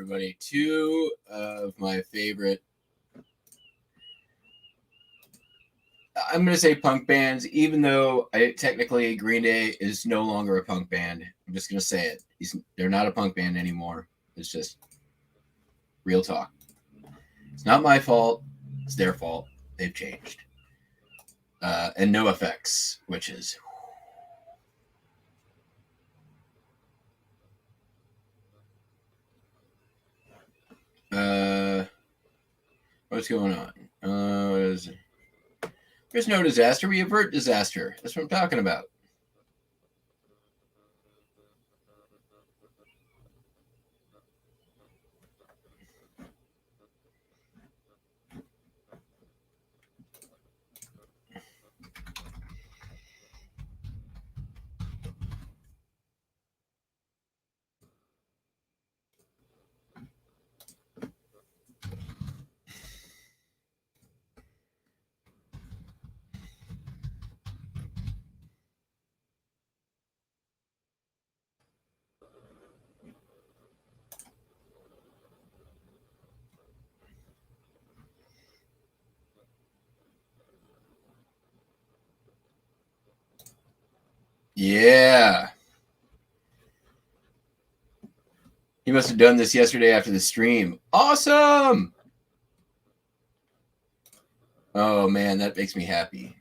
everybody. Two of my favorite, I'm going to say punk bands, even though technically Green Day is no longer a punk band. I'm just going to say it. They're not a punk band anymore. It's just real talk. It's not my fault. It's their fault. They've changed. And No Effects, which is... what's going on? There's no disaster. We avert disaster. That's what I'm talking about. Yeah. He must have done this yesterday after the stream. Awesome! Oh, man, that makes me happy.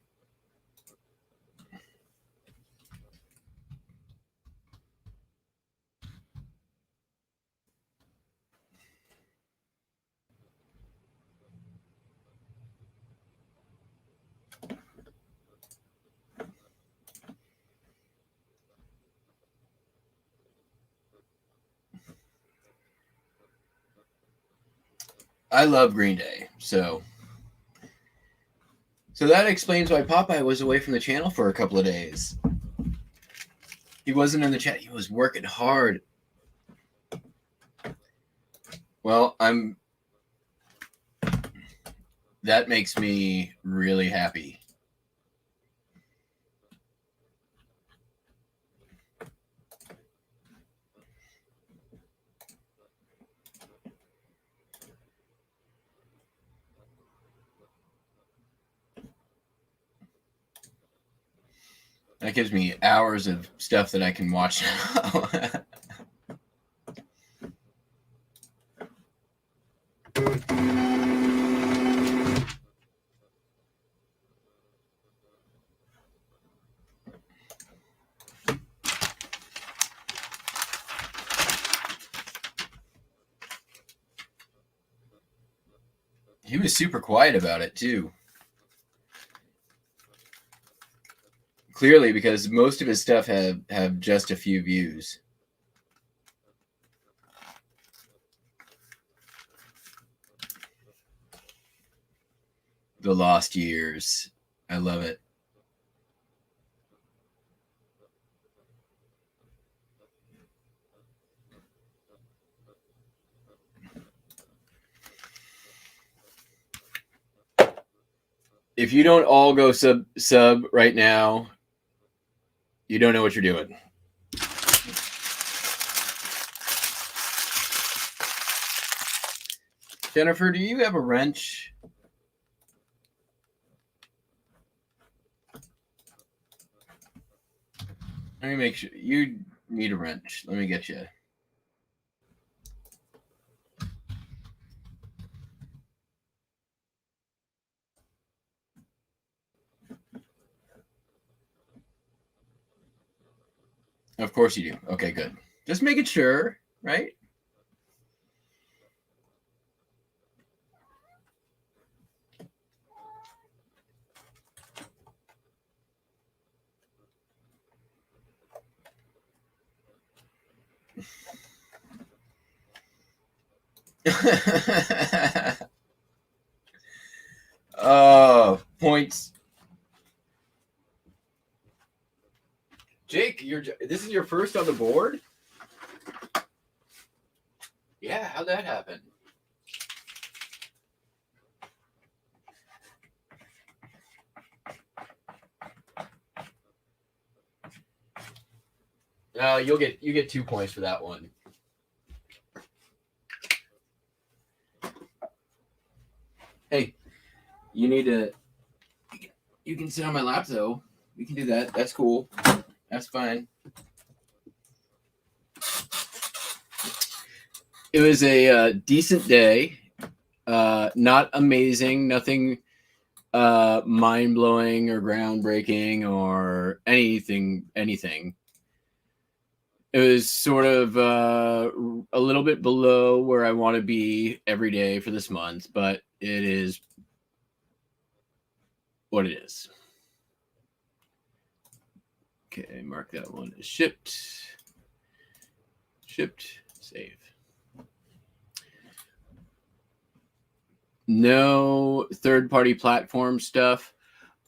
I love Green Day, so that explains why Popeye was away from the channel for a couple of days. He wasn't in the chat. He was working hard. Well, that makes me really happy. That gives me hours of stuff that I can watch now. He was super quiet about it, too. Clearly, because most of his stuff have just a few views. The Lost Years. I love it. If you don't all go sub right now, you don't know what you're doing. Jennifer, do you have a wrench? Let me make sure. You need a wrench. Let me get you. Of course you do. Okay, good. Just making sure, right? Points. Jake, this is your first on the board? Yeah, how'd that happen? You get 2 points for that one. You need to. You can sit on my lap though. We can do that. That's cool. That's fine. It was a decent day. Not amazing. Nothing mind-blowing or groundbreaking or anything. It was sort of a little bit below where I want to be every day for this month, but it is what it is. Okay, mark that one as shipped. Save. No third-party platform stuff.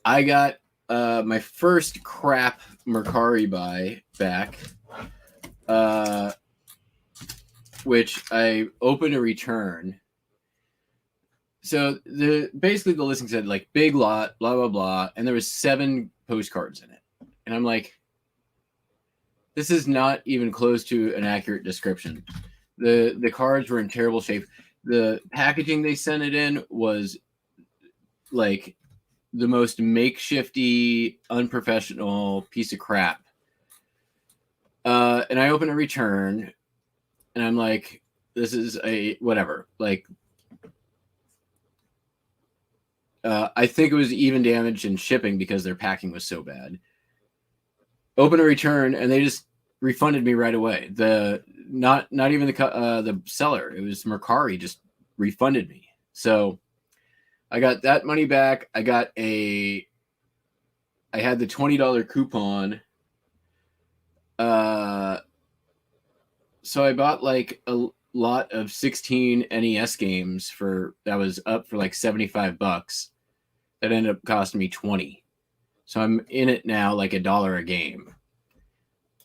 I got my first crap Mercari buy back, which I opened a return. So basically the listing said like big lot, blah blah blah, and there was 7 postcards in it, and I'm like, this is not even close to an accurate description. The cards were in terrible shape. The packaging they sent it in was like the most makeshifty, unprofessional piece of crap. And I open a return, and I'm like, this is a whatever. Like, I think it was even damaged in shipping because their packing was so bad. Open a return, and they just refunded me right away. Not even the seller. It was Mercari just refunded me. So I got that money back. I had the $20 coupon. So I bought like a lot of 16 NES games that was up for like $75. That ended up costing me $20. So I'm in it now like $1 a game.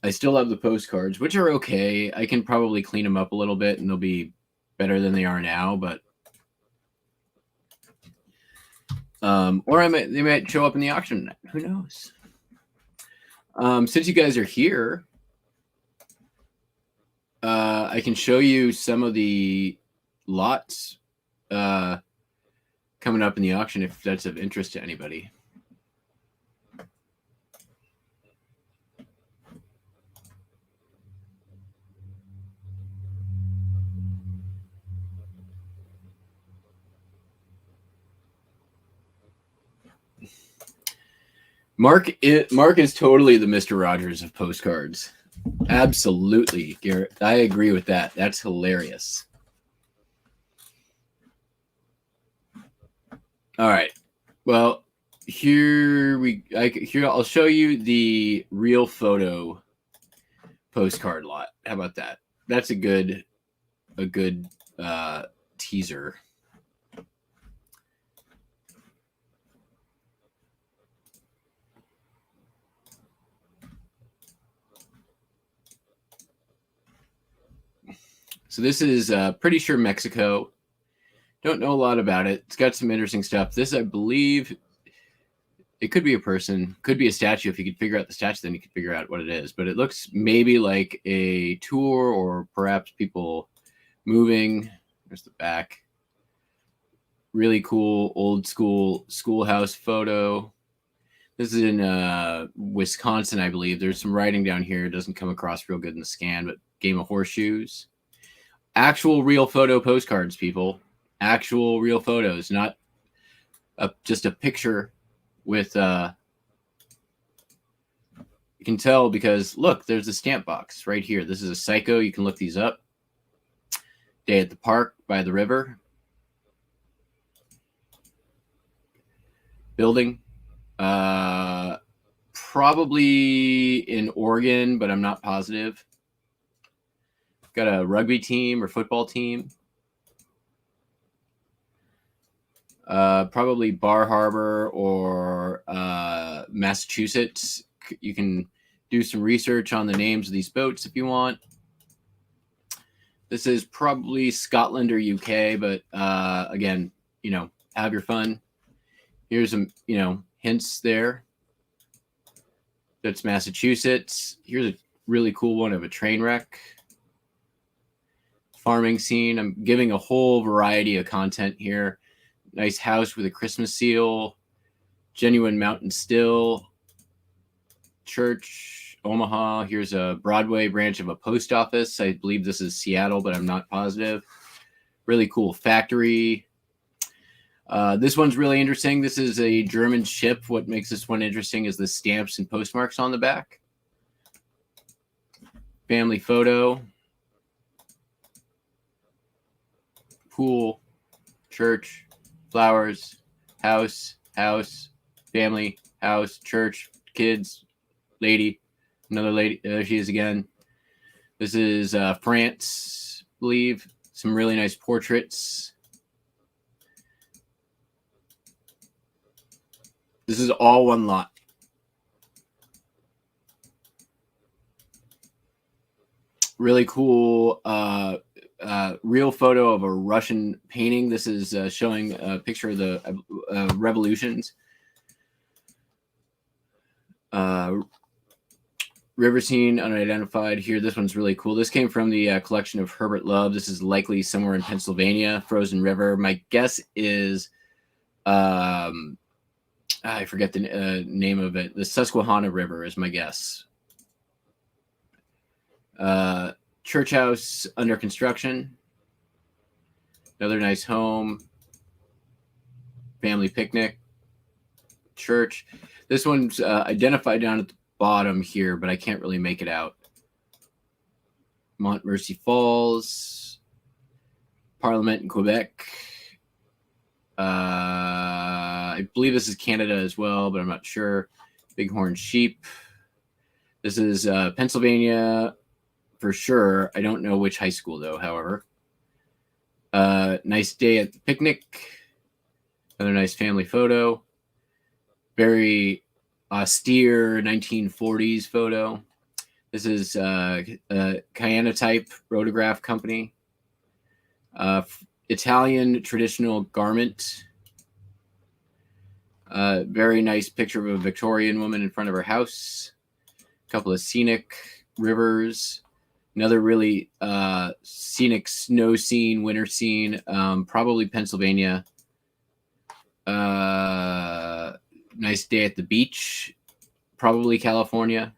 I still have the postcards, which are okay. I can probably clean them up a little bit and they'll be better than they are now, but or they might show up in the auction. Who knows? Since you guys are here, I can show you some of the lots coming up in the auction if that's of interest to anybody. Mark is totally the Mr. Rogers of postcards. Absolutely, Garrett. I agree with that. That's hilarious. All right. Well, I'll show you the real photo postcard lot. How about that? That's a good teaser. So this is pretty sure Mexico. Don't know a lot about it. It's got some interesting stuff. This, I believe, it could be a person, could be a statue. If you could figure out the statue, then you could figure out what it is. But it looks maybe like a tour or perhaps people moving. There's the back. Really cool old schoolhouse photo. This is in Wisconsin, I believe. There's some writing down here. It doesn't come across real good in the scan, but game of horseshoes. Actual real photo postcards, people. Actual real photos, not just a picture with you can tell because look, there's a stamp box right here. This is a Psycho. You can look these up. Day at the park by the river. Building. Probably in Oregon, but I'm not positive. Got a rugby team or football team. Probably Bar Harbor or Massachusetts. You can do some research on the names of these boats if you want. This is probably Scotland or UK, but again, have your fun. Here's some, hints there. That's Massachusetts. Here's a really cool one of a train wreck. Farming scene. I'm giving a whole variety of content here. nice house with a Christmas seal, genuine mountain still, church, Omaha. Here's a Broadway branch of a post office. I believe this is Seattle, but I'm not positive. Really cool factory. This one's really interesting. This is a German ship. What makes this one interesting is the stamps and postmarks on the back. Family photo. Pool, church, flowers, house, family, house, church, kids, lady, another lady. There she is again. This is France, I believe. Some really nice portraits. This is all one lot. Really cool real photo of a Russian painting. This is showing a picture of the revolutions. River scene, unidentified here. This one's really cool. This came from the collection of Herbert Love. This is likely somewhere in Pennsylvania. Frozen River. My guess is, I forget the name of it. The Susquehanna River is my guess. Church house under construction. Another nice home. Family picnic. Church. This one's identified down at the bottom here, but I can't really make it out. Montmorency Falls. Parliament in Quebec. I believe this is Canada as well, but I'm not sure. Bighorn sheep. This is Pennsylvania for sure. I don't know which high school though, however. Nice day at the picnic. Another nice family photo. Very austere 1940s photo. This is Cyanotype Rotograph Company. Italian traditional garment. Very nice picture of a Victorian woman in front of her house. A couple of scenic rivers. Another really scenic snow scene, winter scene, probably Pennsylvania. Nice day at the beach, probably California.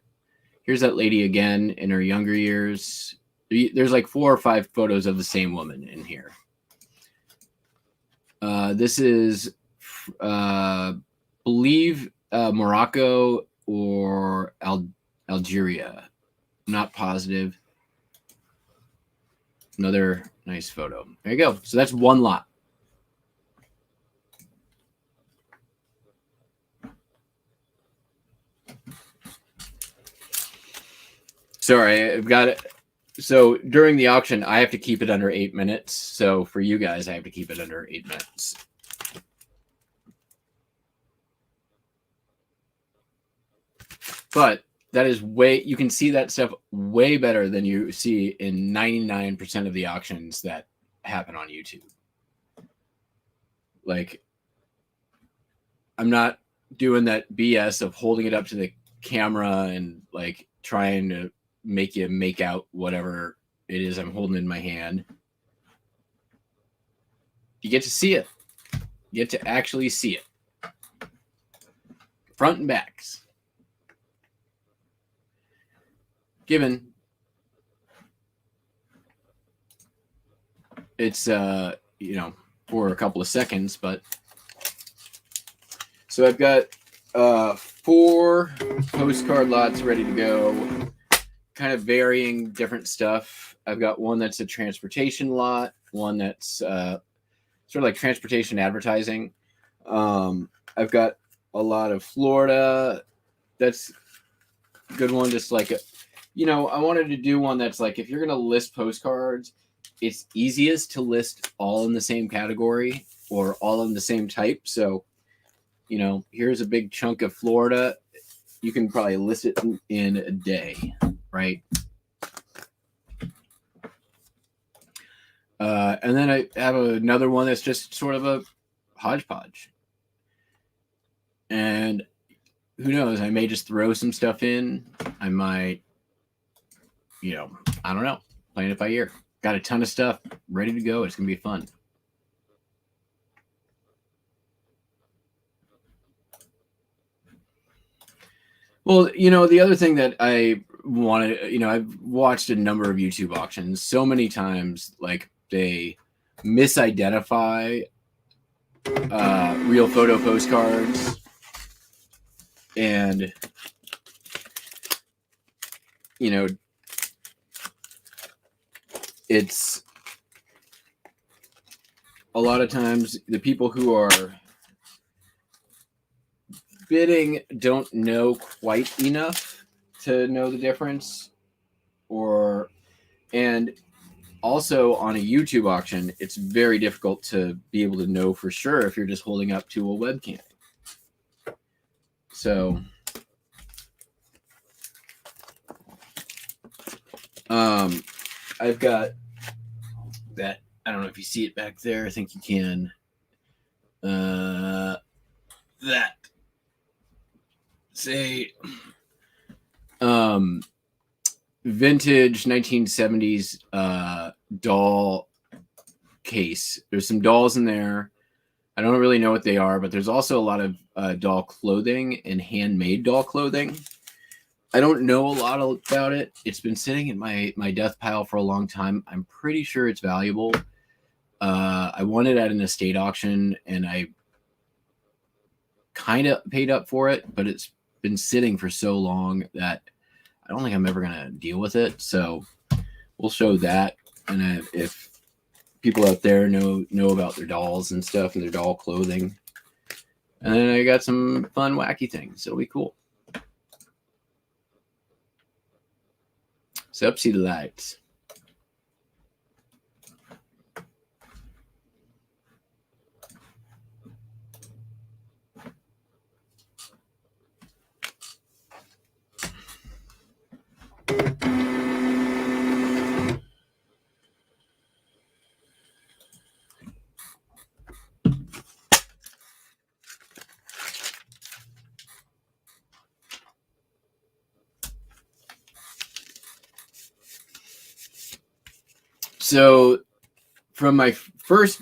Here's that lady again in her younger years. There's like 4 or 5 photos of the same woman in here. This is, believe, Morocco or Algeria. Not positive. Another nice photo. There you go. So that's one lot. Sorry, I've got it. So during the auction, I have to keep it under 8 minutes. So for you guys, I have to keep it under 8 minutes. But that is you can see that stuff way better than you see in 99% of the auctions that happen on YouTube. Like, I'm not doing that BS of holding it up to the camera and like trying to make you make out whatever it is I'm holding in my hand. You get to see it. You get to actually see it. Front and backs. Given it's for a couple of seconds, but so I've got 4 postcard lots ready to go, kind of varying different stuff. I've got one that's a transportation lot, one that's sort of like transportation advertising. I've got a lot of Florida. That's a good one, just like I wanted to do one that's like, if you're going to list postcards, it's easiest to list all in the same category or all in the same type. So, here's a big chunk of Florida. You can probably list it in a day, right? And then I have another one that's just sort of a hodgepodge. And who knows? I may just throw some stuff in. I might, I don't know. Playing it by ear. Got a ton of stuff ready to go. It's going to be fun. Well, you know, the other thing that I wanted, you know, I've watched a number of YouTube auctions so many times, like they misidentify real photo postcards, and you know, it's a lot of times the people who are bidding don't know quite enough to know the difference, and also on a YouTube auction, it's very difficult to be able to know for sure if you're just holding up to a webcam. So I've got that. I don't know if you see it back there. I think you can. That say vintage 1970s doll case. There's some dolls in there. I don't really know what they are, but there's also a lot of doll clothing and handmade doll clothing. I don't know a lot about it. It's been sitting in my death pile for a long time. I'm pretty sure it's valuable. I won it at an estate auction, and I kind of paid up for it, but it's been sitting for so long that I don't think I'm ever going to deal with it. So we'll show that. And if people out there know about their dolls and stuff and their doll clothing. And then I got some fun, wacky things. It'll be cool. So up, see the lights. So from my first,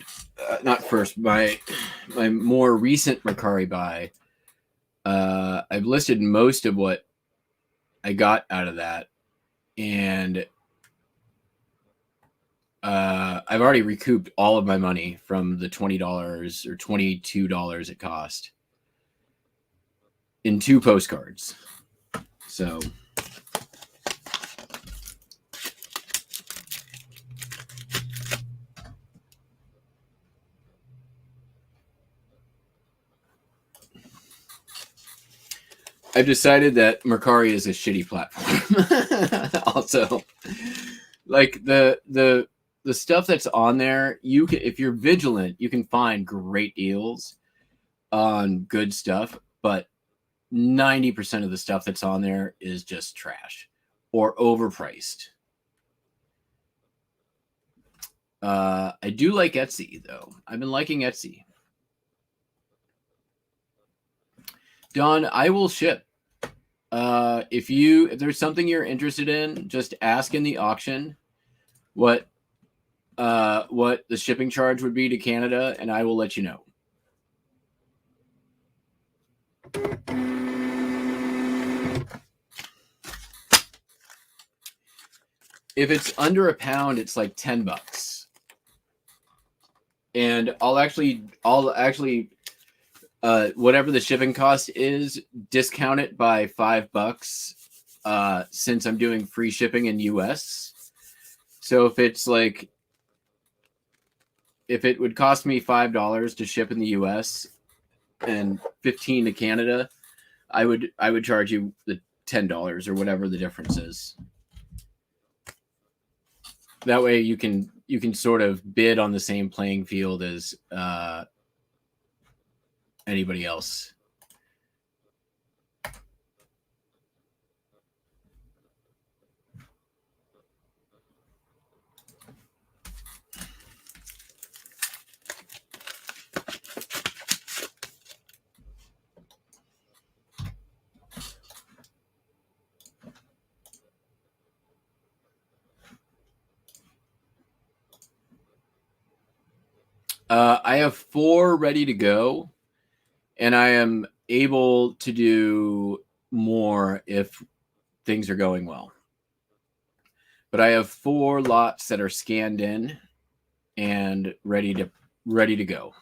my more recent Mercari buy, I've listed most of what I got out of that, and I've already recouped all of my money from the $20 or $22 it cost in 2 postcards. So I've decided that Mercari is a shitty platform. Also, like the stuff that's on there, you can, if you're vigilant, you can find great deals on good stuff, but 90% of the stuff that's on there is just trash or overpriced. I do like Etsy though. I've been liking Etsy. Don, I will ship. If there's something you're interested in, just ask in the auction what the shipping charge would be to Canada, and I will let you know. If it's under £1, it's like $10. And I'll actually whatever the shipping cost is, discount it by $5 since I'm doing free shipping in US. So if it's like, if it would cost me $5 to ship in the US and $15 to Canada, I would charge you the $10 or whatever the difference is. That way you can sort of bid on the same playing field as anybody else. I have 4 ready to go, and I am able to do more if things are going well. But I have 4 lots that are scanned in and ready to go.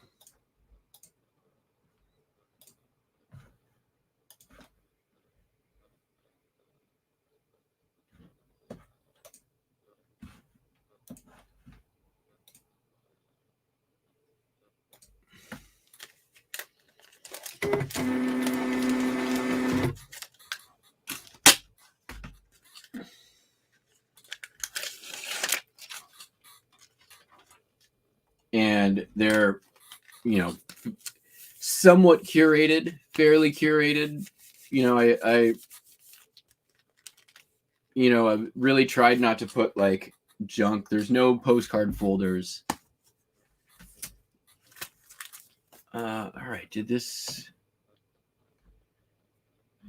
And they're, somewhat curated, fairly curated. I I've really tried not to put like junk. There's no postcard folders. All right, did this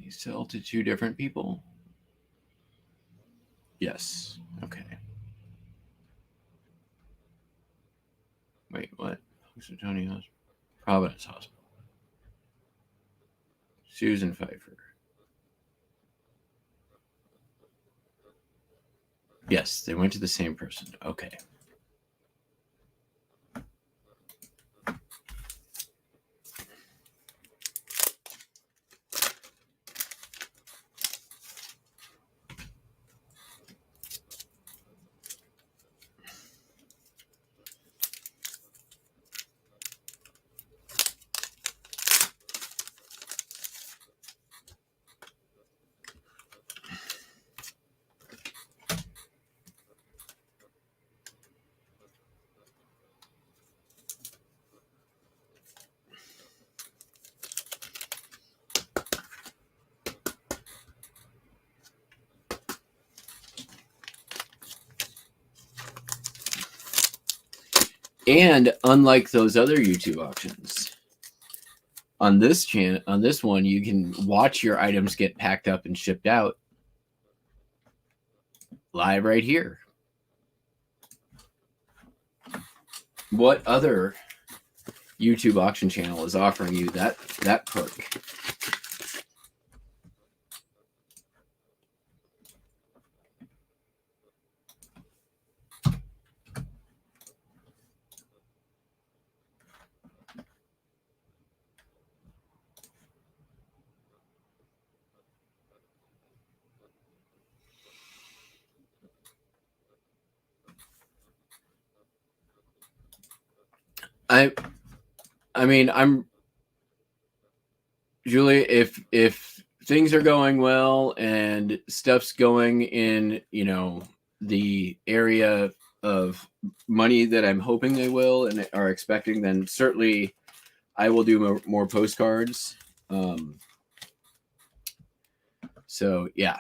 sell to 2 different people? Yes. Okay. Wait, what? Tony Hospital. Providence Hospital. Susan Pfeiffer. Yes, they went to the same person. Okay. And unlike those other YouTube auctions, on this one, you can watch your items get packed up and shipped out live right here. What other YouTube auction channel is offering you that perk? I mean, I'm Julie, if things are going well and stuff's going in, the area of money that I'm hoping they will and are expecting, then certainly I will do more postcards. So yeah.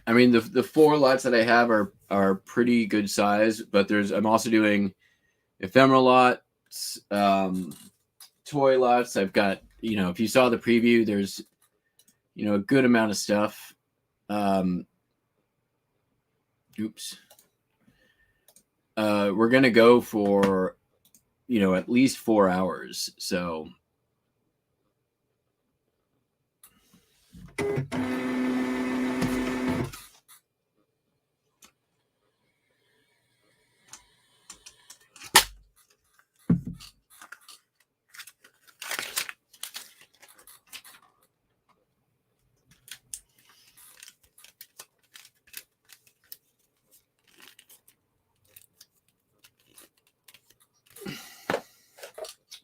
I mean, the 4 lots that I have are pretty good size, but I'm also doing ephemeral lots, toy lots. I've got, if you saw the preview, there's, a good amount of stuff. Oops. We're going to go for, at least 4 hours. So.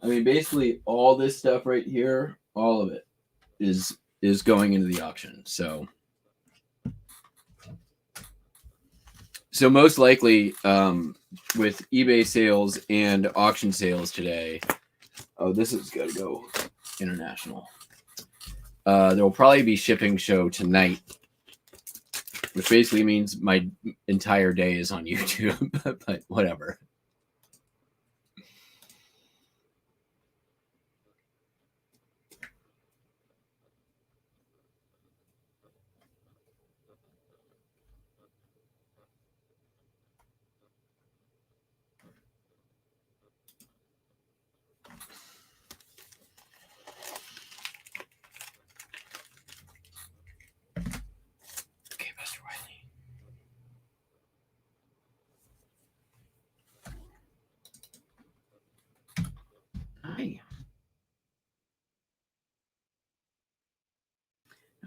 I mean, basically all this stuff right here, all of it is going into the auction. So most likely, with eBay sales and auction sales today, this is going to go international. There will probably be shipping show tonight, which basically means my entire day is on YouTube, but whatever.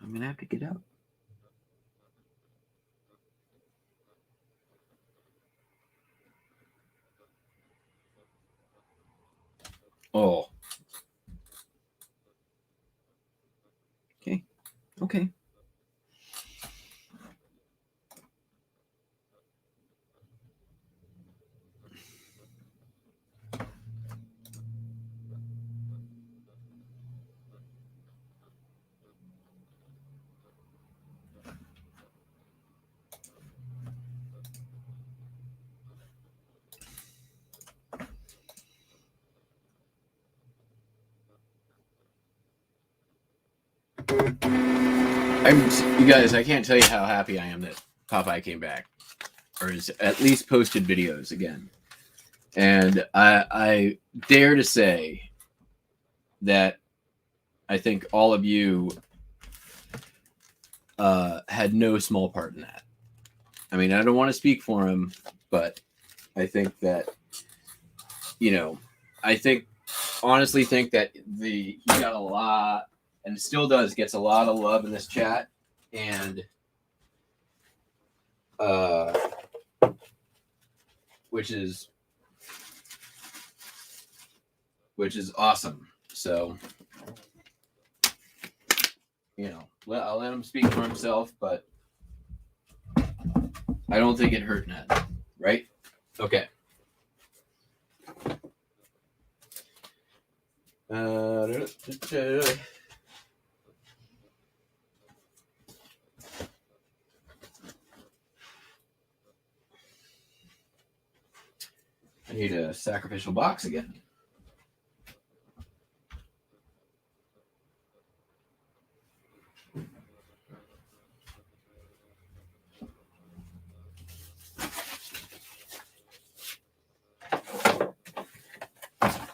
I'm going to have to get up. Oh. Okay. Okay. You guys, I can't tell you how happy I am that Popeye came back, or has at least posted videos again. And I dare to say that I think all of you had no small part in that. I mean, I don't want to speak for him, but I think that, honestly think that he got a lot, and still gets a lot of love in this chat, and which is awesome. So, I'll let him speak for himself, but I don't think it hurt Ned, right? Okay. I need a sacrificial box again.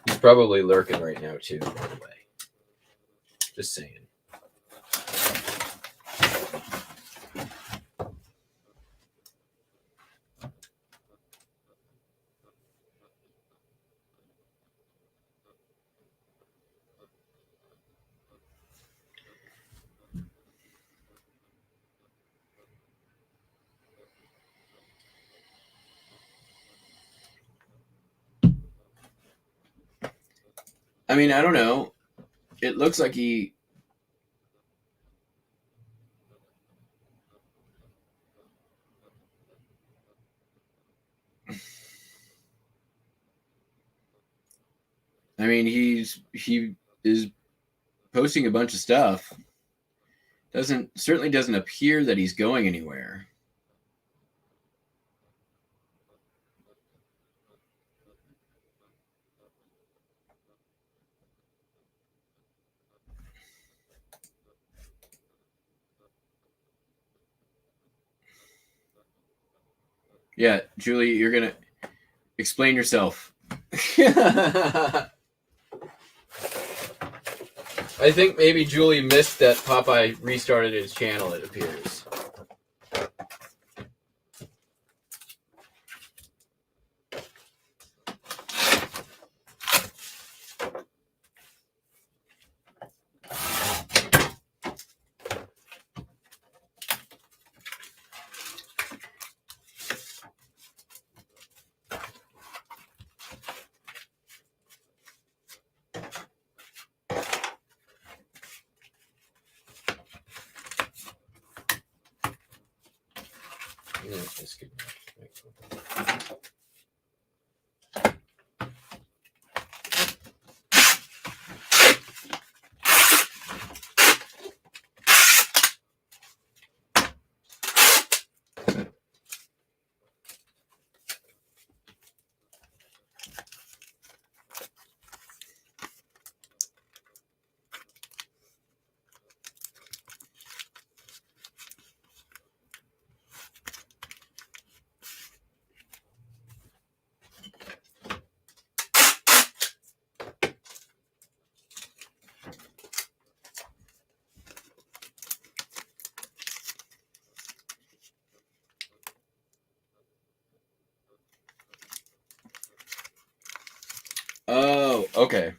He's probably lurking right now too, by the way. Just saying. I mean, I don't know. It looks like he... I mean, he is posting a bunch of stuff. Certainly doesn't appear that he's going anywhere. Yeah, Julie, you're gonna explain yourself. I think maybe Julie missed that Popeye restarted his channel, it appears. Oh, okay.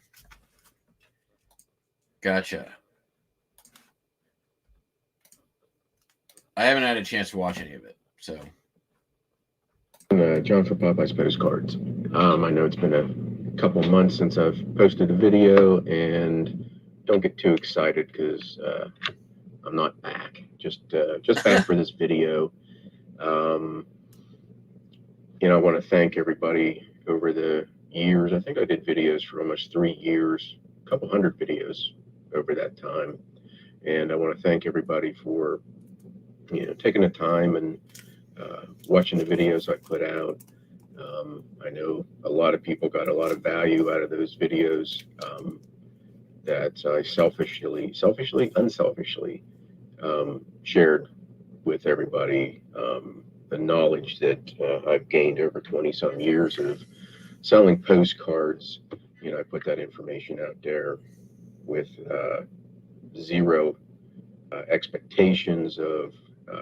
Gotcha. I haven't had a chance to watch any of it, so. John for Popeyes Postcards. I know it's been a couple months since I've posted a video, and don't get too excited because I'm not back. Just back for this video. Um, I want to thank everybody over the years. I think I did videos for almost 3 years, a couple hundred videos over that time, and I want to thank everybody for taking the time and watching the videos I put out. I know a lot of people got a lot of value out of those videos that I unselfishly shared with everybody. The knowledge that I've gained over 20 some years of selling postcards. I put that information out there with zero expectations of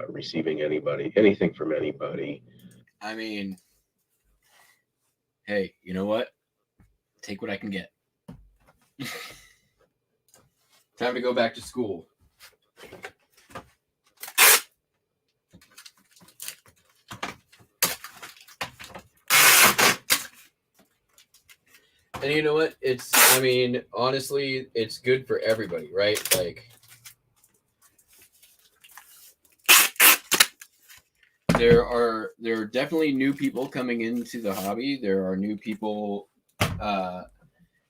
receiving anything from anybody. I mean, hey, you know what? Take what I can get. Time to go back to school. And you know what? Honestly, it's good for everybody, right? Like, there are definitely new people coming into the hobby. There are new people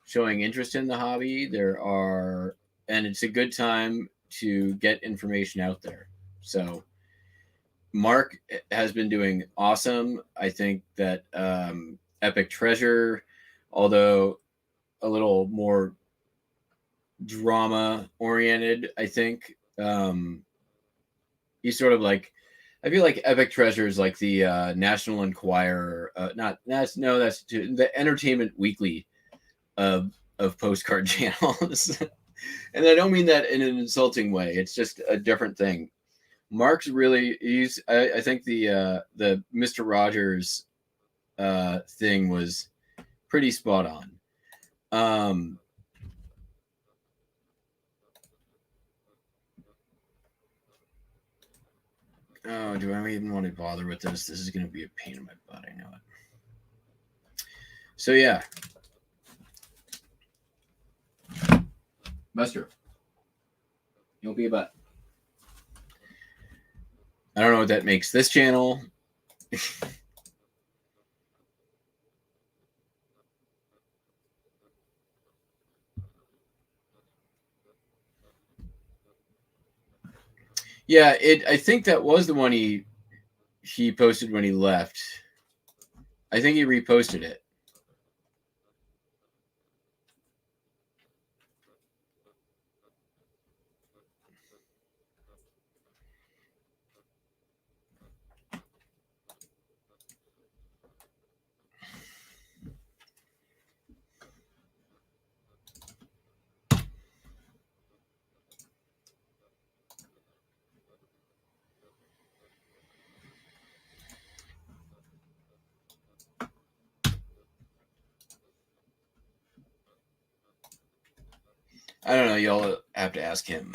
showing interest in the hobby. And it's a good time to get information out there. So Mark has been doing awesome. I think that Epic Treasure, although a little more drama oriented, I think he's sort of like, I feel like Epic Treasure is like the National Enquirer, the Entertainment Weekly of postcard channels. And I don't mean that in an insulting way. It's just a different thing. Mark's really, I think the Mr. Rogers thing was pretty spot on. Oh, do I even want to bother with this? This is going to be a pain in my butt. I know it. So yeah, Buster, you'll be a butt. I don't know what that makes this channel. Yeah, I think that was the one he posted when he left. I think he reposted it. I don't know. Y'all have to ask him.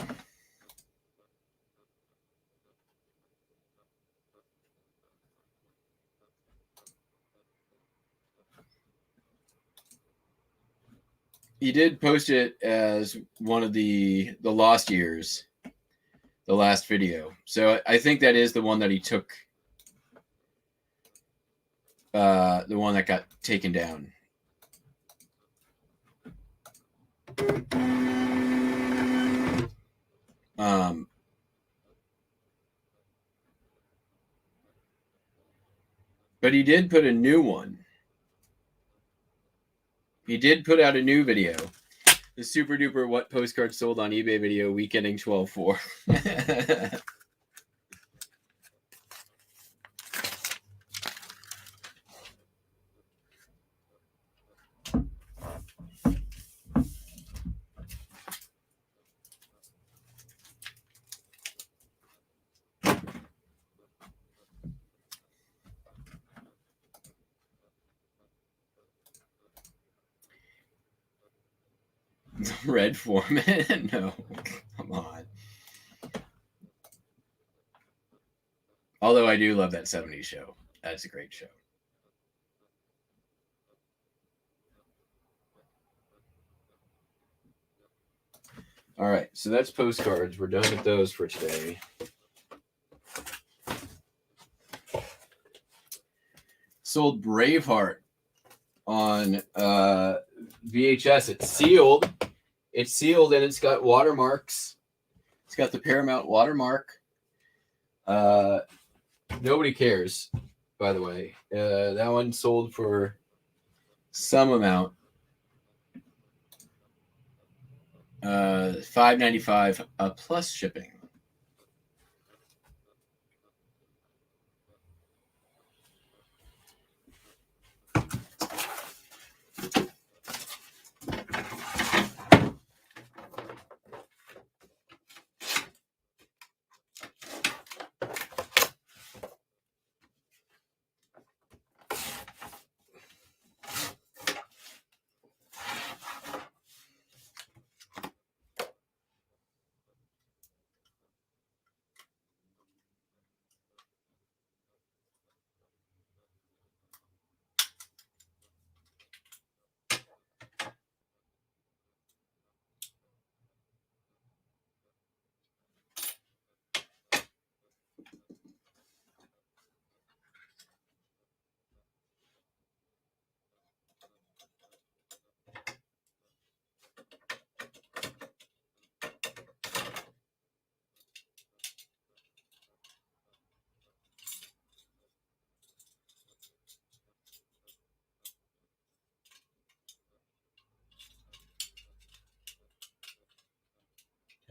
He did post it as one of the lost years, the last video. So I think that is the one that he took, the one that got taken down. But he did put a new one. He did put out a new video. The super duper what postcard sold on eBay video, week ending 12/4. Red Foreman? No, come on. Although I do love that 70s show. That's a great show. All right, so that's postcards. We're done with those for today. Sold Braveheart on VHS. It's sealed. It's sealed and it's got watermarks. It's got the Paramount watermark. Nobody cares, by the way. That one sold for some amount. $5.95 plus shipping.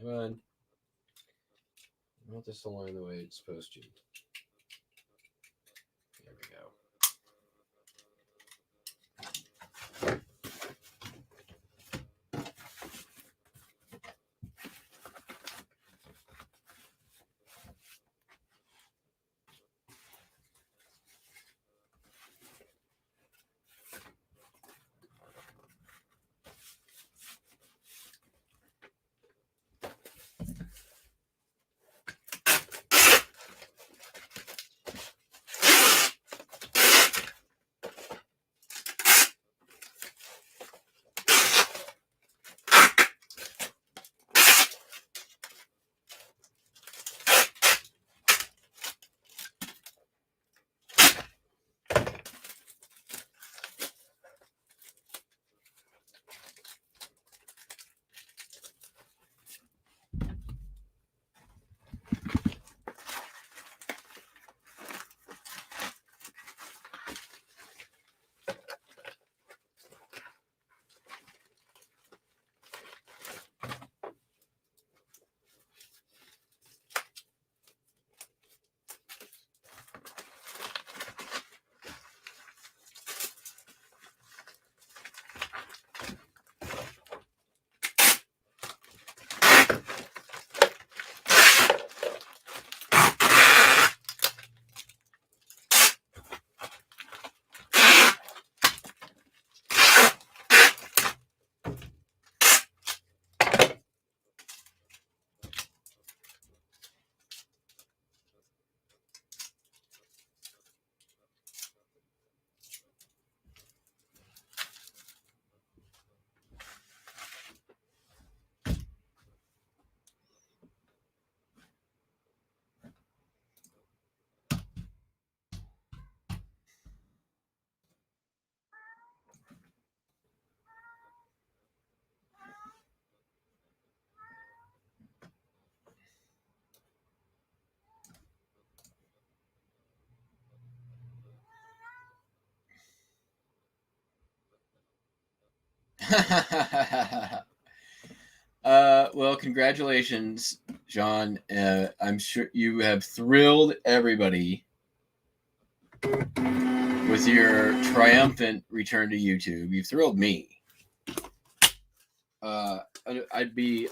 Come on. I want this to line the way it's supposed to. There we go. Well, congratulations, John. I'm sure you have thrilled everybody with your triumphant return to YouTube. You've thrilled me. I'd be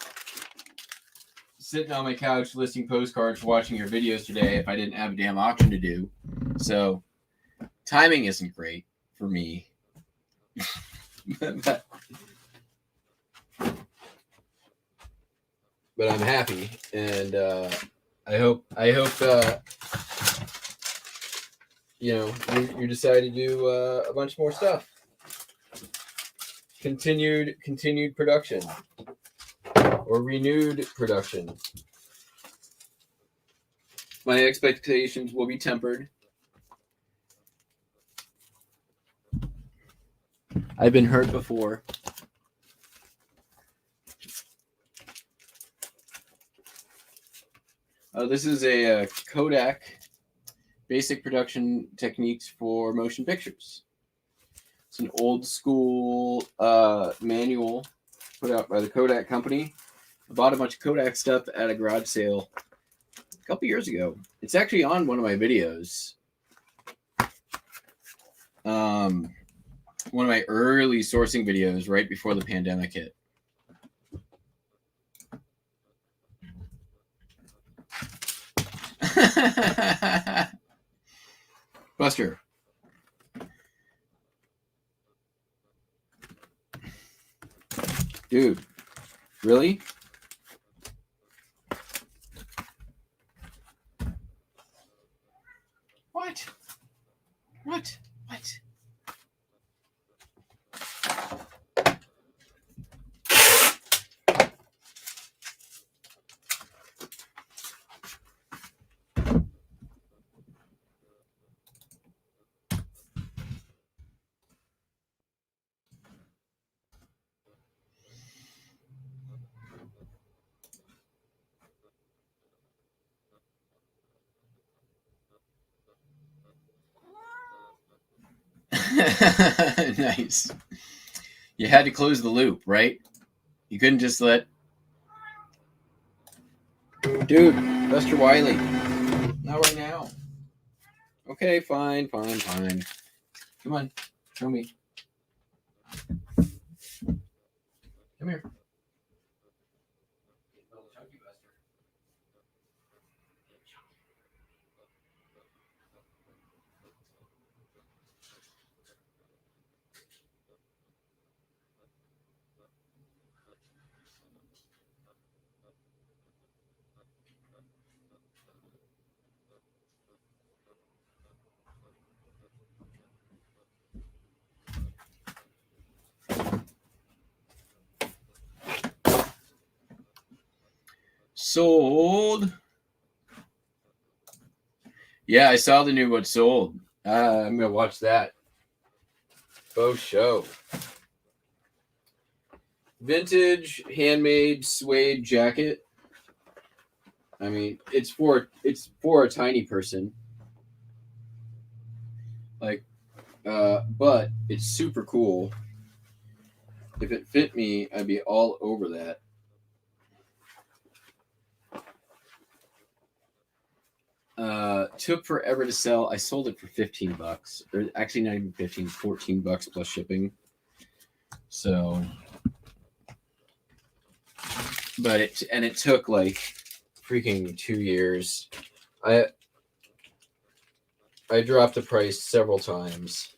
sitting on my couch listing postcards, watching your videos today if I didn't have a damn auction to do. So timing isn't great for me. but I'm happy, and I hope you decide to do a bunch more stuff. Continued production or renewed production. My expectations will be tempered. I've been hurt before. This is a Kodak basic production techniques for motion pictures. It's an old school manual put out by the Kodak company. I bought a bunch of Kodak stuff at a garage sale a couple years ago. It's actually on one of my videos. One of my early sourcing videos right before the pandemic hit. Buster. Dude, really? What? What? What? Nice. You had to close the loop, right? You couldn't just let... Dude, Buster Wiley. Not right now. Okay, fine. Come on, show me. Come here. Sold. Yeah, I saw the new What Sold. I'm gonna watch that. Faux show. Vintage handmade suede jacket. I mean, it's for a tiny person. Like, but it's super cool. If it fit me, I'd be all over that. Took forever to sell. I sold it for $15, or actually not even 15, $14 plus shipping. So, but it took like freaking 2 years. I dropped the price several times.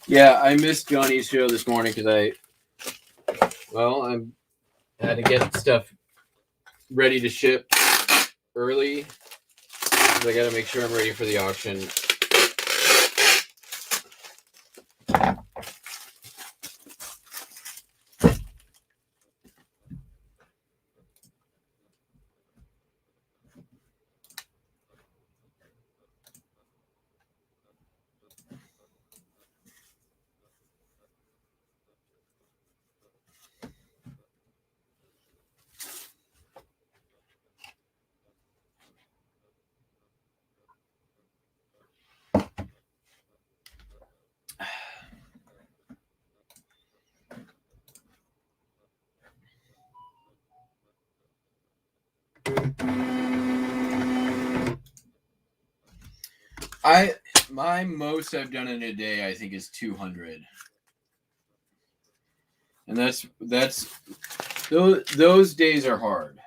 Yeah, I missed Johnny's show this morning because I had to get stuff ready to ship early because I got to make sure I'm ready for the auction. My most I've done in a day, I think, is 200, and that's those days are hard.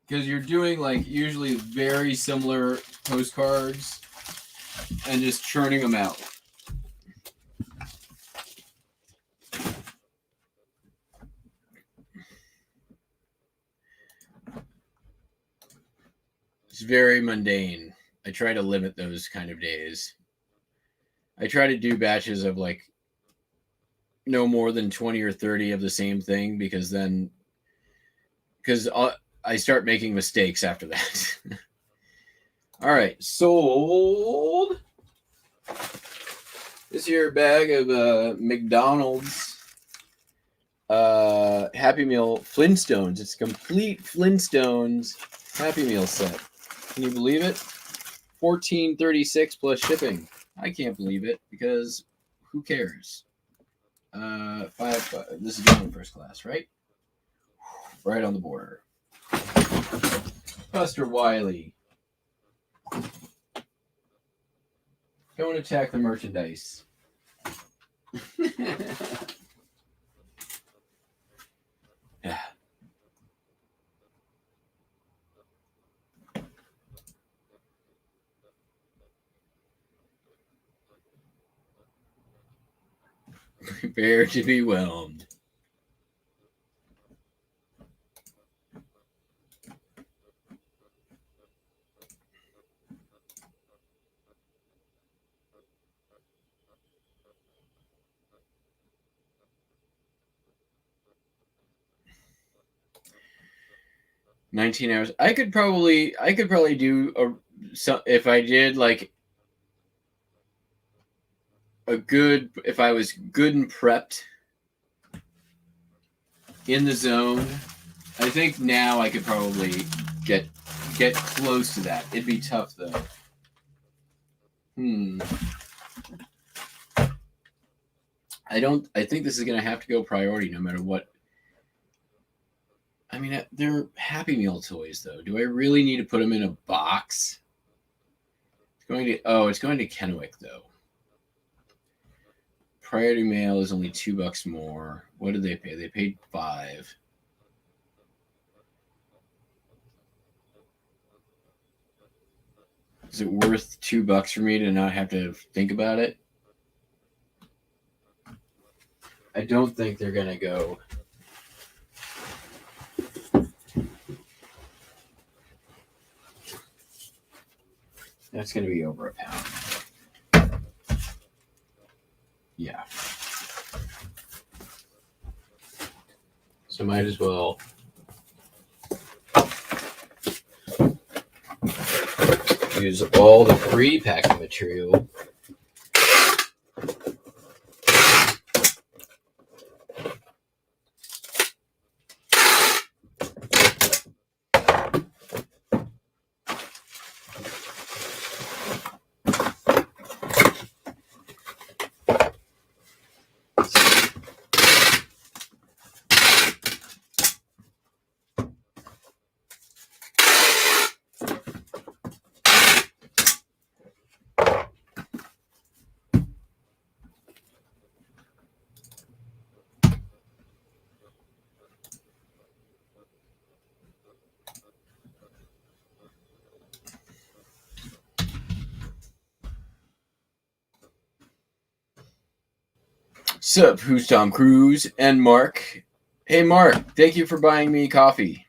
because you're doing like usually very similar postcards and just churning them out. It's very mundane. I try to limit those kind of days. I try to do batches of like no more than 20 or 30 of the same thing, because I start making mistakes after that. All right, sold. This here bag of McDonald's Happy Meal Flintstones. It's a complete Flintstones Happy Meal set. Can you believe it? $14.36 plus shipping. I can't believe it, because who cares? This is going first class, right? Right on the border. Buster Wiley. Don't attack the merchandise. Yeah. Prepare to be whelmed. $19. I could probably do if I did like if I was good and prepped in the zone. I think now I could probably get close to that. It'd be tough though. I think this is gonna have to go priority no matter what. I mean, they're Happy Meal toys though. Do I really need to put them in a box? It's going to Kennewick though. Priority mail is only $2 more. What did they pay? They paid $5. Is it worth $2 for me to not have to think about it? I don't think they're gonna go. That's gonna be over £1. Yeah. So might as well use all the free packing material. Sup, who's Tom Cruise and Mark? Hey, Mark, thank you for buying me coffee.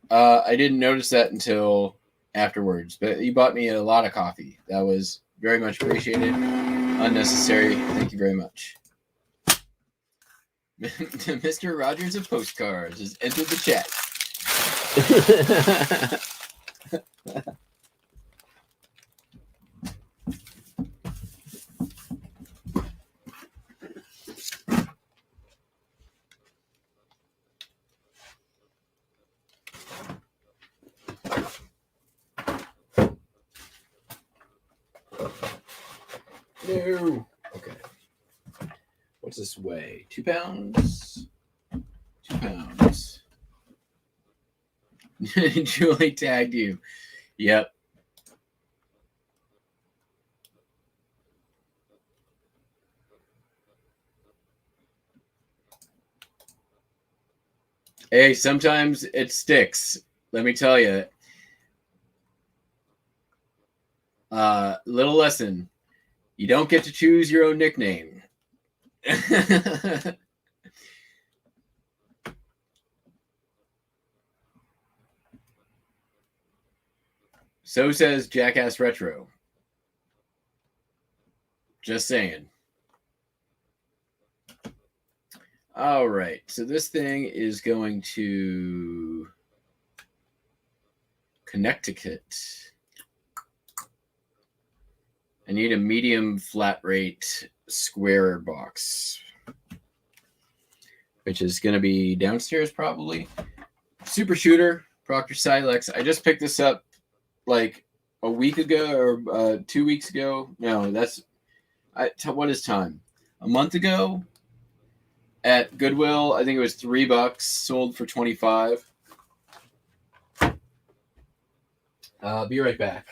I didn't notice that until afterwards, but you bought me a lot of coffee. That was very much appreciated. Unnecessary. Thank you very much. Mr. Rogers of Postcards has entered the chat. No. Okay. What's this weigh? 2 pounds? 2 pounds. Julie tagged you. Yep. Hey, sometimes it sticks. let me tell you, little lesson: you don't get to choose your own nickname. So says Jackass Retro. Just saying. All right, so this thing is going to Connecticut. I need a medium flat rate square box, which is going to be downstairs probably. Super Shooter, Proctor Silex. I just picked this up like a week ago or 2 weeks ago. No, what is time? A month ago at Goodwill. I think it was $3, sold for 25. Be right back.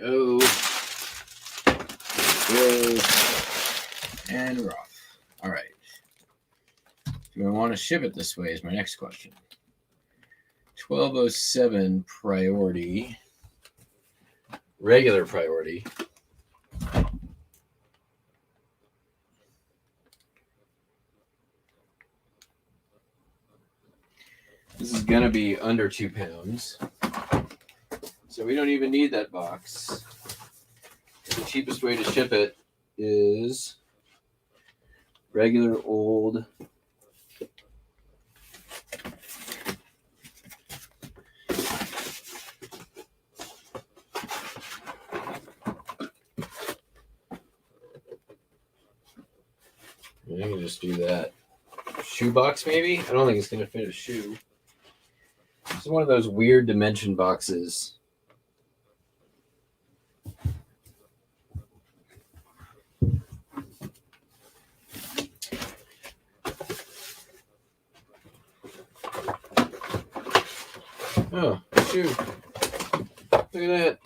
Go. And we're off. All right. Do I want to ship it this way is my next question. 1207 priority. Regular priority. This is going to be under 2 pounds. So we don't even need that box. The cheapest way to ship it is regular old I can just do that. Shoe box maybe? I don't think it's going to fit a shoe. It's one of those weird dimension boxes. Oh, shoe. Look at that.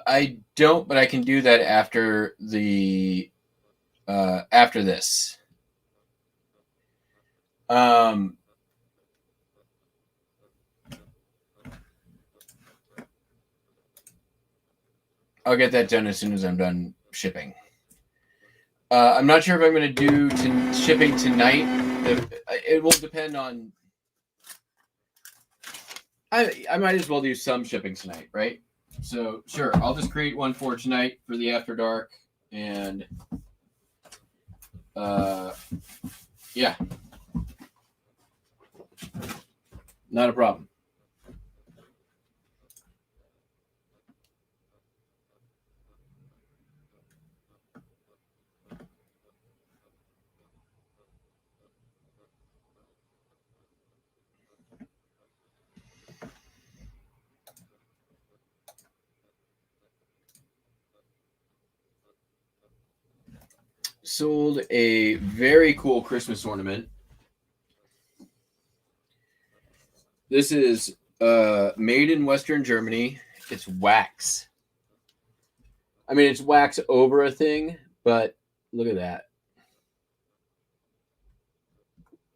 I don't, but I can do that after the after this. I'll get that done as soon as I'm done shipping. I'm not sure if I'm going to do shipping tonight. It will depend on. I might as well do some shipping tonight, right? So sure, I'll just create one for tonight for the After Dark, and yeah, not a problem. Sold a very cool Christmas ornament. This is made in Western Germany. It's wax. I mean, it's wax over a thing, but look at that.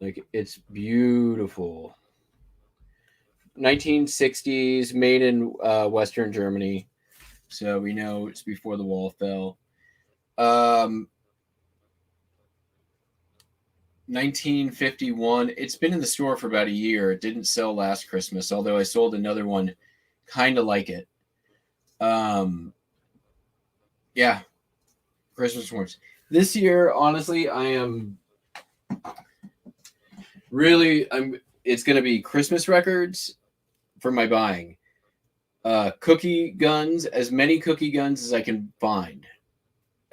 Like, it's beautiful. 1960s, made in Western Germany. So we know it's before the wall fell. 1951. It's been in the store for about a year. It didn't sell last Christmas, although I sold another one kind of like it. Yeah, Christmas ones. This year, honestly, it's going to be Christmas records for my buying. Cookie guns, as many cookie guns as I can find.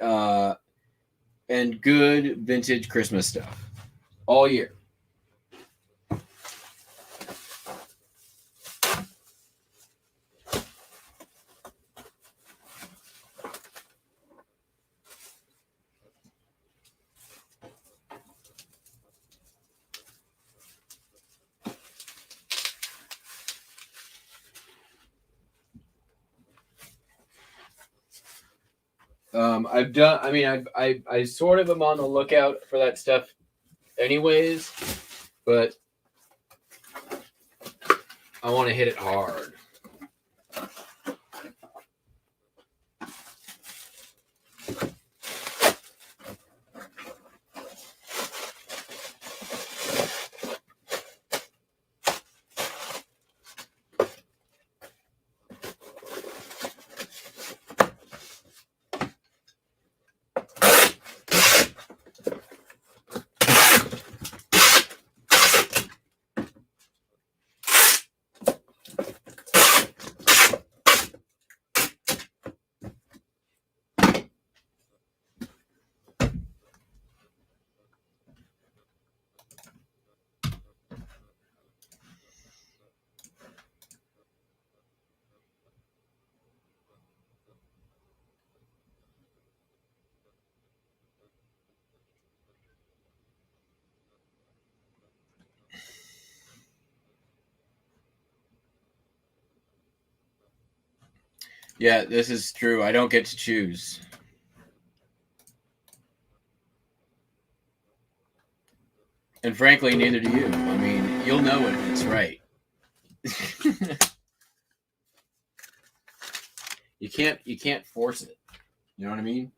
And good vintage Christmas stuff all year. I sort of am on the lookout for that stuff anyways, but I want to hit it hard. Yeah, this is true. I don't get to choose. And frankly, neither do you. I mean, you'll know it if it's right. You can't force it. You know what I mean?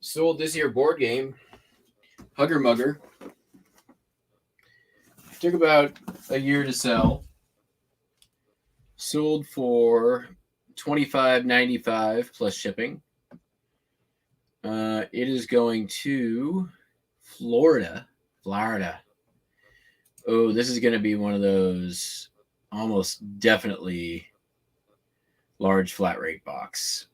Sold this year board game, Hugger Mugger. Took about a year to sell. Sold for $25.95 plus shipping. It is going to Florida. Oh, this is going to be one of those almost definitely large flat rate box.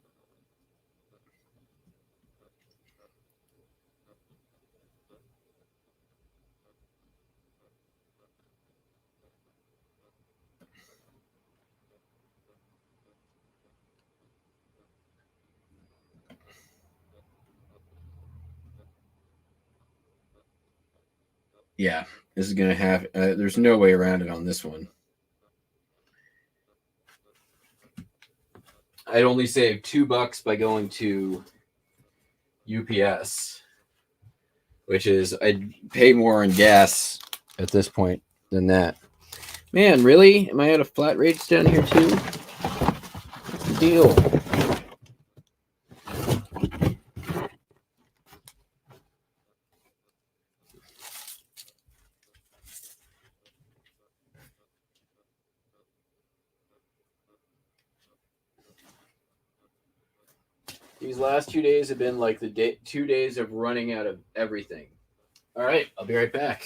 Yeah, this is going to have, there's no way around it on this one. I'd only save $2 by going to UPS, which is, I'd pay more on gas at this point than that. Man, really? Am I out of flat rates down here too? What's the deal? These last 2 days have been like the 2 days of running out of everything. All right, I'll be right back.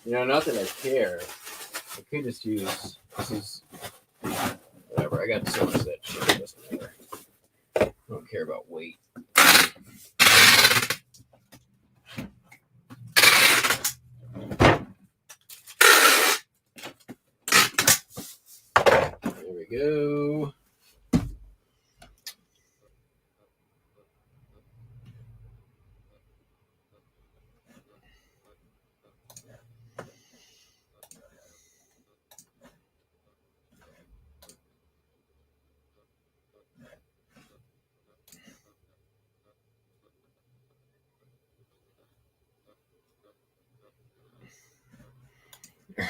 You know, not that I care. I could just use, this is, whatever. I got so much of that shit. It doesn't matter. care about weight. There we go.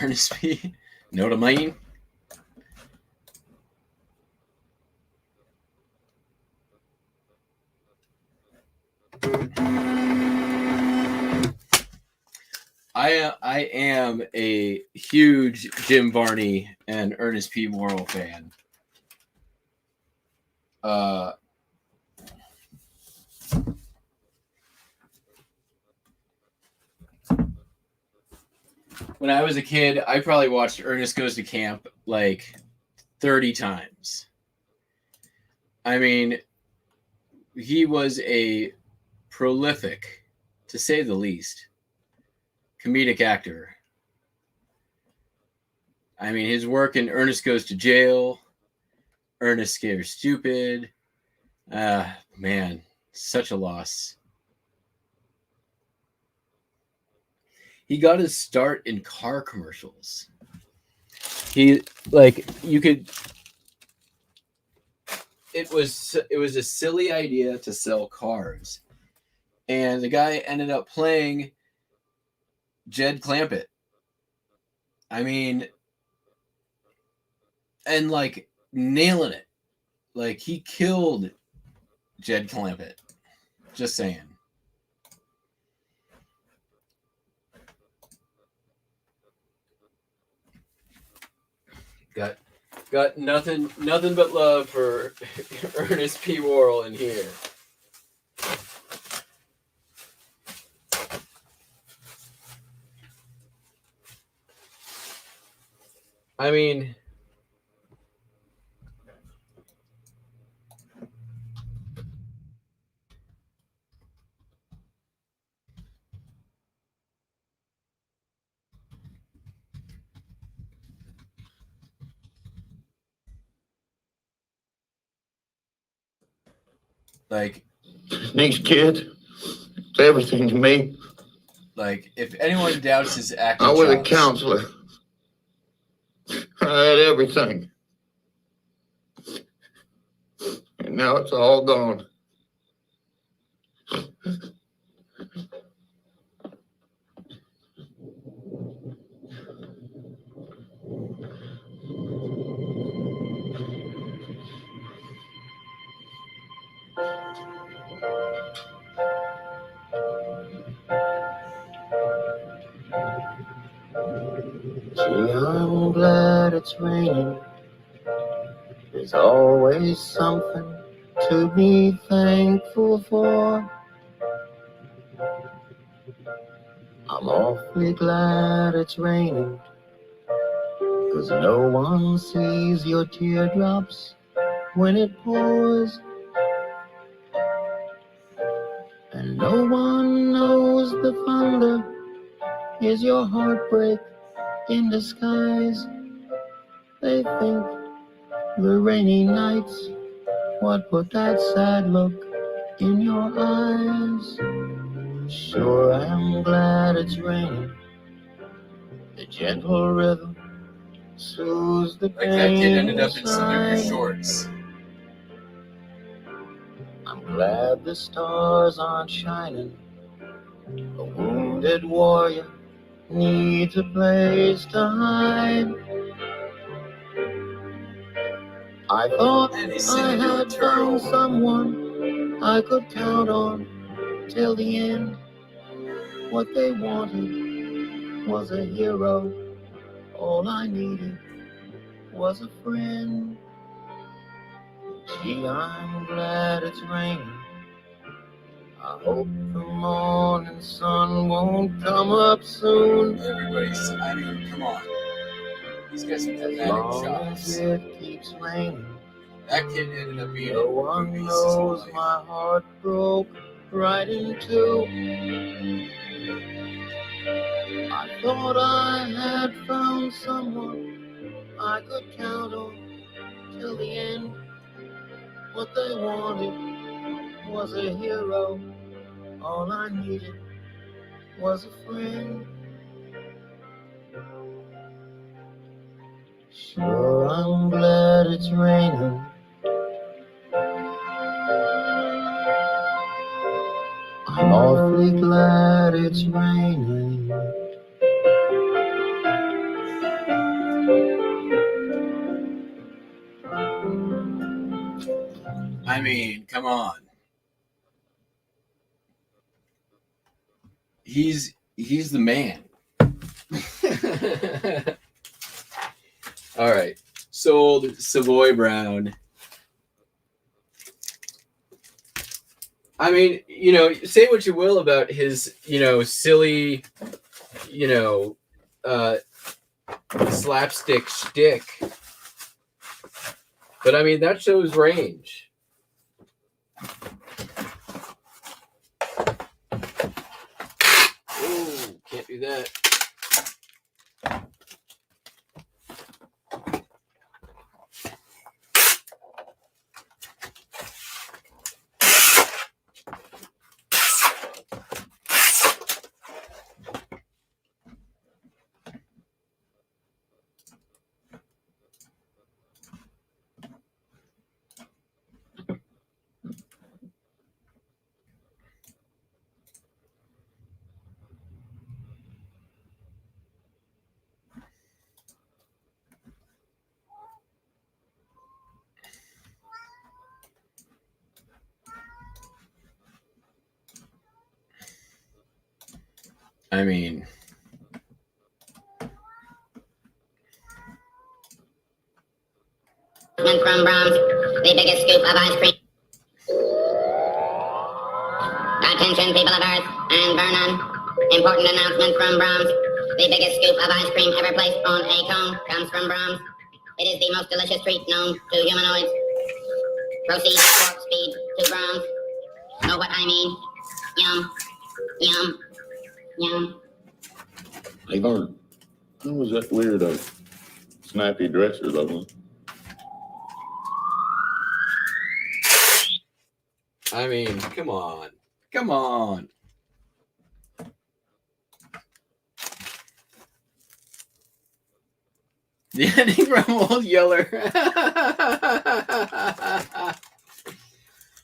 Ernest P. Know what I mean? I am a huge Jim Varney and Ernest P. Worrell fan. When I was a kid, I probably watched Ernest Goes to Camp like 30 times. I mean, he was a prolific, to say the least, comedic actor. I mean, his work in Ernest Goes to Jail, Ernest Scared Stupid. Man, such a loss. He got his start in car commercials. It was a silly idea to sell cars. And the guy ended up playing Jed Clampett. I mean, and like nailing it. Like he killed Jed Clampett. Just saying. Got nothing but love for Ernest P. Worrell in here. I mean, like, Thanks, kid. It's everything to me. like, if anyone doubts his acting I was a chops, counselor. I had everything. And now it's all gone. Gee, I'm glad it's raining. There's always something to be thankful for. I'm awfully glad it's raining, 'cause no one sees your teardrops when it pours. And no one knows the thunder is your heartbreak in disguise. They think the rainy nights what put that sad look in your eyes. Sure, I'm glad it's raining. The gentle rhythm soothes the like that kid pain ended up in Salute Your inside. Shorts. I'm glad the stars aren't shining. A wounded warrior needs a place to hide. I thought And they I sing into a had turtle. found someone I could count on till the end. What they wanted was a hero. All I needed was a friend. Gee, I'm glad it's raining. I hope the morning sun won't come up soon. I mean, come on. These guys are As dramatic long shots. as it keeps raining, That kid ended up being No one knows my heart broke right in two. I thought I had found someone I could count on till the end. What they wanted was a hero. All I needed was a friend. Sure, I'm glad it's raining. I'm awfully glad it's raining. I mean, come on. He's the man. All right. Sold Savoy Brown. I mean, you know, say what you will about his, you know, silly, you know, slapstick shtick. But I mean, that shows range. Ooh, can't do that. I mean, From Brahms, the biggest scoop of ice cream. Attention, people of Earth and Vernon. Important announcement from Brahms. The biggest scoop of ice cream ever placed on a cone comes from Brahms. It is the most delicious treat known to humanoids. Proceed at warp speed to Brahms. Know what I mean? Yum, yum, yum. Hey, Bart, what was that weird snappy dresser that one? I mean, come on. Come on. The ending from Old Yeller.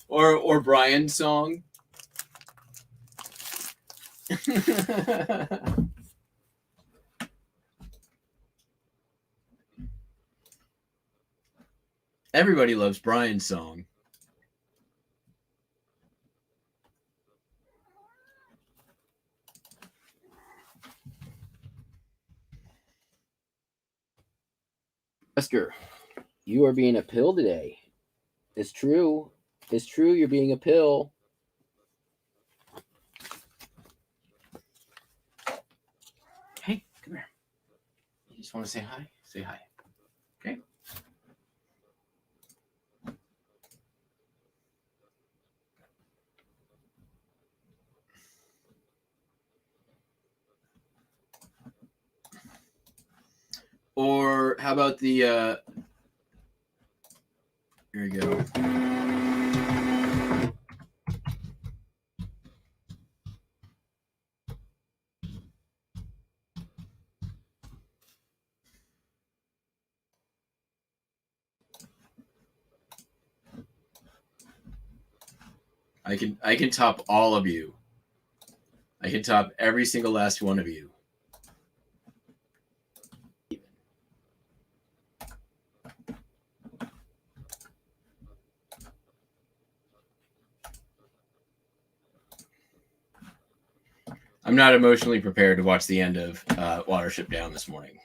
or Brian's song. Everybody loves Brian's song. Oscar, you are being a pill today. It's true. It's true you're being a pill. Hey, come here. You just want to say hi? Say hi. Okay. Or how about the here we go. I can top all of you. I can top every single last one of you. I'm not emotionally prepared to watch the end of Watership Down this morning.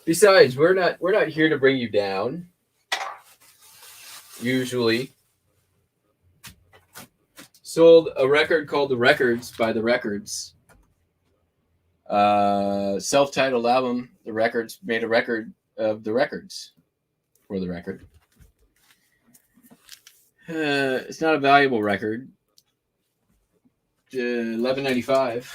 Besides, we're not here to bring you down. Usually. sold a record called The Records by The Records. Self-titled album. The Records made a record of The Records for the record. It's not a valuable record. $11.95.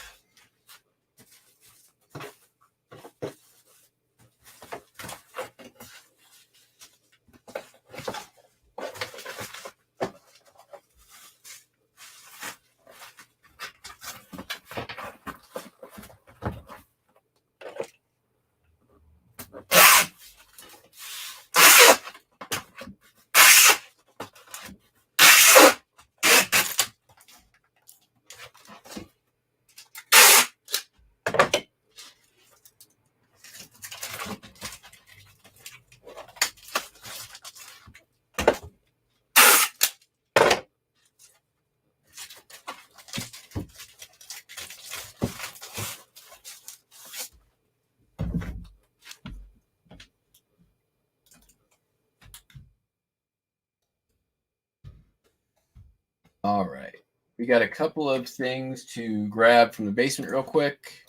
All right. We got a couple of things to grab from the basement real quick.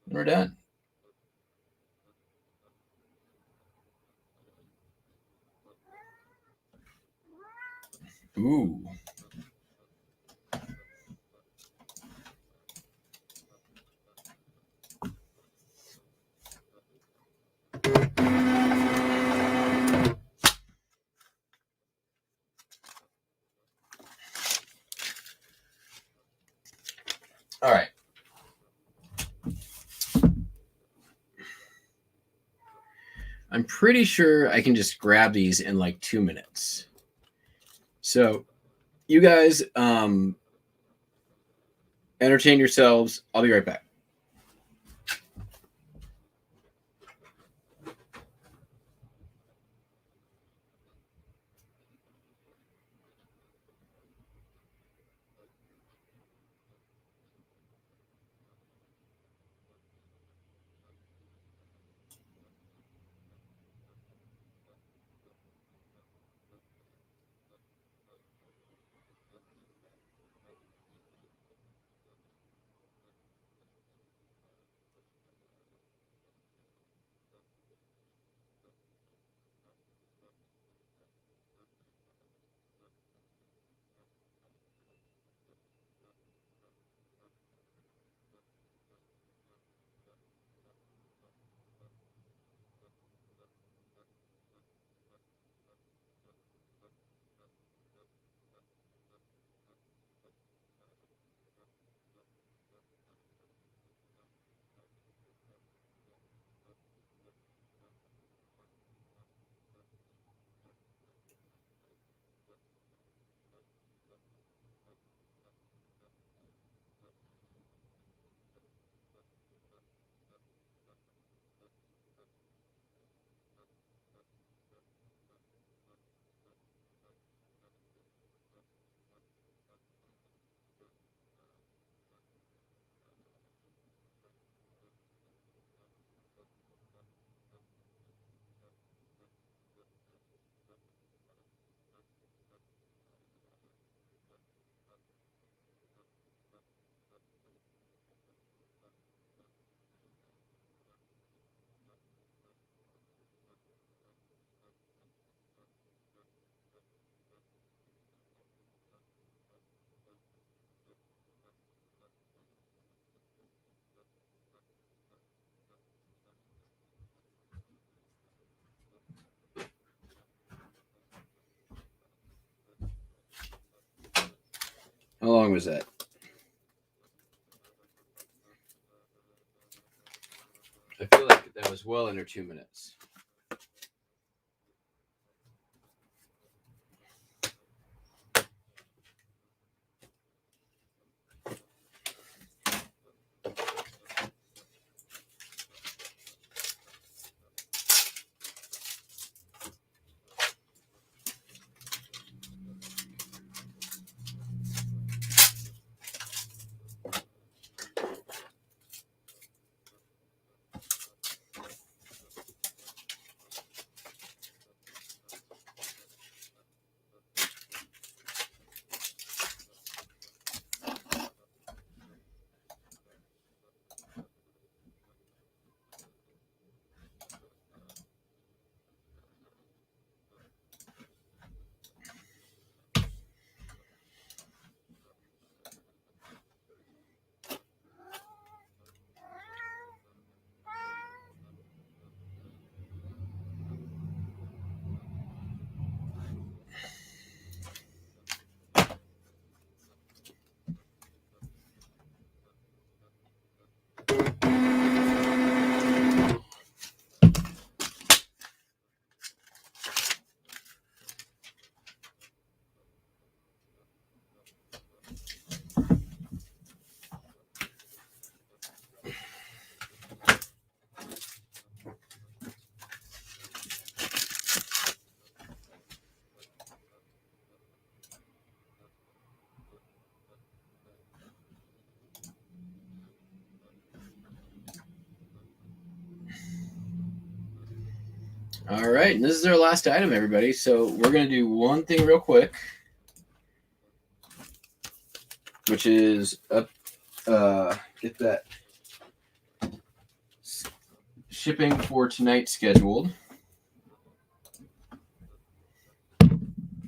And we're done. Ooh. All right. I'm pretty sure I can just grab these in like 2 minutes. So you guys entertain yourselves. I'll be right back. How long was that? I feel like that was well under 2 minutes. All right, and this is our last item, everybody. So we're going to do one thing real quick, which is get that shipping for tonight scheduled.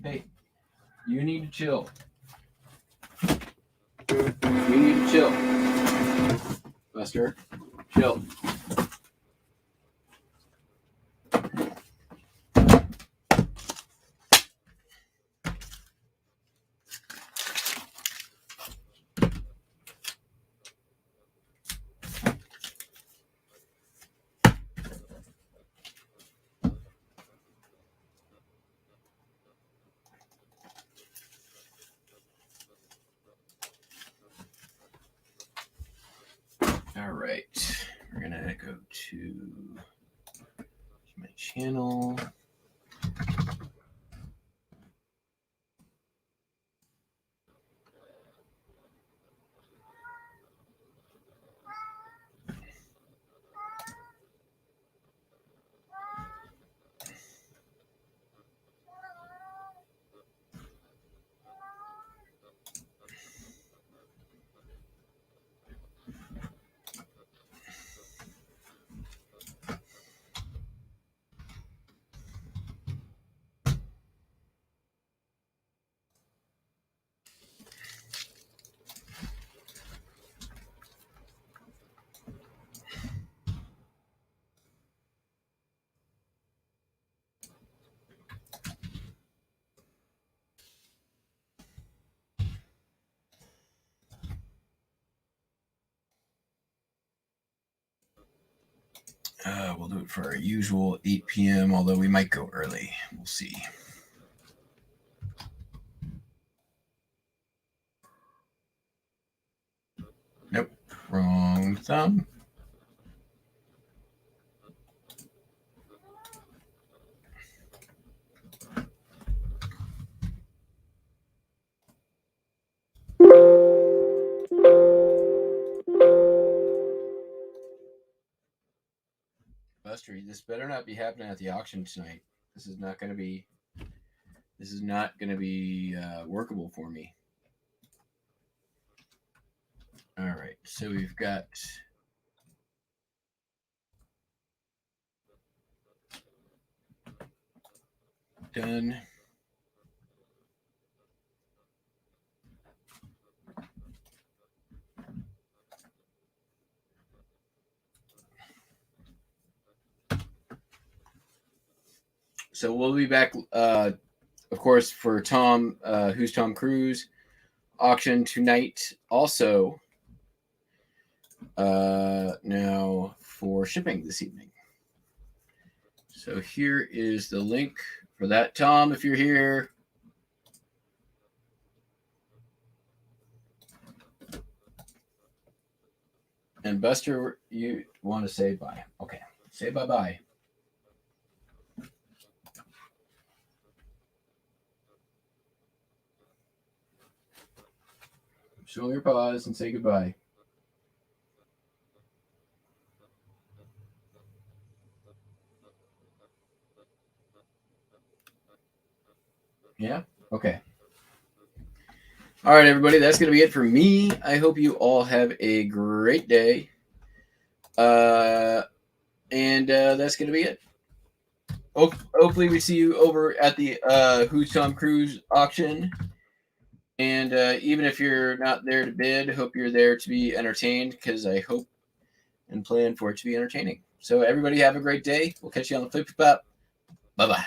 Hey, you need to chill. You need to chill. Buster, chill. All right, we're gonna go to my channel. We'll do it for our usual 8 p.m., although we might go early. We'll see. Nope, wrong thumb. Buster, this better not be happening at the auction tonight. This is not going to be workable for me. All right, so we've got done. So we'll be back, of course, for Tom, Who's Tom Cruise auction tonight. Also, now for shipping this evening. So here is the link for that. Tom, if you're here. And Buster, you want to say bye. Okay, say bye-bye. Show your paws and say goodbye. Yeah? Okay. All right, everybody. That's going to be it for me. I hope you all have a great day. And that's going to be it. Hopefully we see you over at the Who's Tom Cruise auction. And even if you're not there to bid, hope you're there to be entertained, because I hope and plan for it to be entertaining. So everybody have a great day. We'll catch you on the flip-flop. Bye-bye.